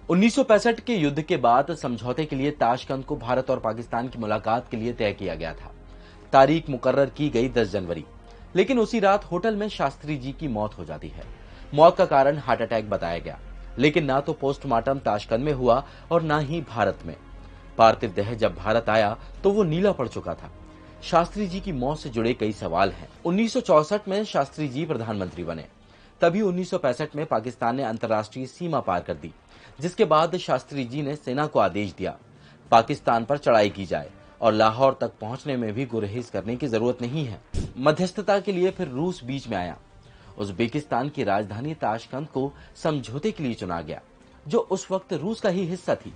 1965 के युद्ध के बाद समझौते के लिए ताशकंद को भारत और पाकिस्तान की मुलाकात के लिए तय किया गया था। तारीख मुकर्रर की गई 10 जनवरी, लेकिन उसी रात होटल में शास्त्री जी की मौत हो जाती है। मौत का कारण हार्ट अटैक बताया गया, लेकिन ना तो पोस्टमार्टम ताशकंद में हुआ और ना ही भारत में। पार्थिव देह जब भारत आया तो वो नीला पड़ चुका था। शास्त्री जी की मौत से जुड़े कई सवाल हैं। 1964 में शास्त्री जी प्रधानमंत्री बने। तभी 1965 में पाकिस्तान ने अंतर्राष्ट्रीय सीमा पार कर दी, जिसके बाद शास्त्री जी ने सेना को आदेश दिया पाकिस्तान पर चढ़ाई की जाए और लाहौर तक पहुंचने में भी गुरेज करने की जरूरत नहीं है। मध्यस्थता के लिए फिर रूस बीच में आया। उज्बेकिस्तान की राजधानी ताशकंद को समझौते के लिए चुना गया, जो उस वक्त रूस का ही हिस्सा थी।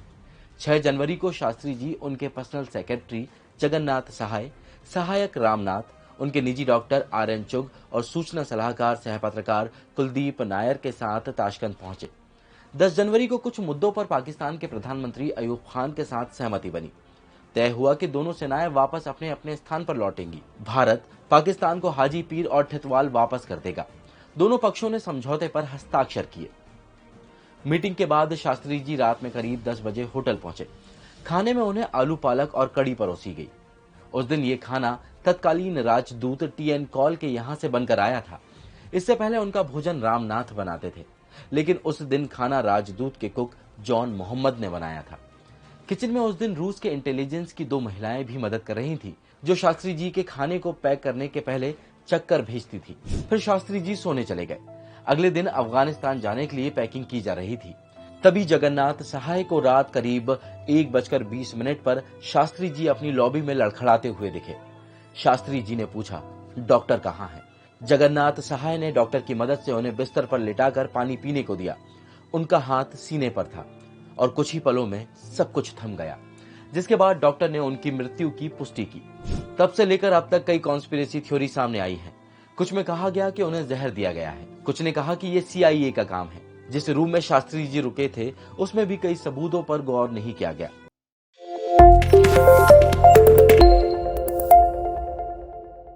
6 जनवरी को शास्त्री जी उनके पर्सनल सेक्रेटरी जगन्नाथ सहाय, सहायक रामनाथ, उनके निजी डॉक्टर RN चुग और सूचना सलाहकार सह पत्रकार कुलदीप नायर के साथ ताशकंद पहुंचे। 10 जनवरी को कुछ मुद्दों पर पाकिस्तान के प्रधानमंत्री अयूब खान के साथ सहमति बनी। तय हुआ कि दोनों सेनाएं वापस अपने अपने स्थान पर लौटेंगी। भारत पाकिस्तान को हाजी पीर और ठितवाल वापस कर देगा। दोनों पक्षों ने समझौते पर हस्ताक्षर किए। मीटिंग के बाद शास्त्री जी रात में करीब 10 बजे होटल पहुंचे। खाने में उन्हें आलू पालक और कड़ी परोसी गई। उस दिन ये खाना तत्कालीन राजदूत TN कॉल के यहां से बनकर आया था। इससे पहले उनका भोजन रामनाथ बनाते थे, लेकिन उस दिन खाना राजदूत के कुक जॉन मोहम्मद ने बनाया था। किचन में उस दिन रूस के इंटेलिजेंस की 2 महिलाएं भी मदद कर रही थी, जो शास्त्री जी के खाने को पैक करने के पहले चक्कर भेजती थी। फिर शास्त्री जी सोने चले गए। अगले दिन अफगानिस्तान जाने के लिए पैकिंग की जा रही थी। तभी जगन्नाथ सहाय को रात करीब 1:20 पर शास्त्री जी अपनी लॉबी में लड़खड़ाते हुए दिखे। शास्त्री जी ने पूछा, डॉक्टर कहाँ है? जगन्नाथ सहाय ने डॉक्टर की मदद से उन्हें बिस्तर पर लिटाकर पानी पीने को दिया। उनका हाथ सीने पर था और कुछ ही पलों में सब कुछ थम गया, जिसके बाद डॉक्टर ने उनकी मृत्यु की पुष्टि की। तब से लेकर अब तक कई कॉन्स्पिरेसी थ्योरी सामने आई है। कुछ में कहा गया कि उन्हें जहर दिया गया है, कुछ ने कहा कि ये CIA का काम है। जिस रूम में शास्त्री जी रुके थे उसमें भी कई सबूतों पर गौर नहीं किया गया।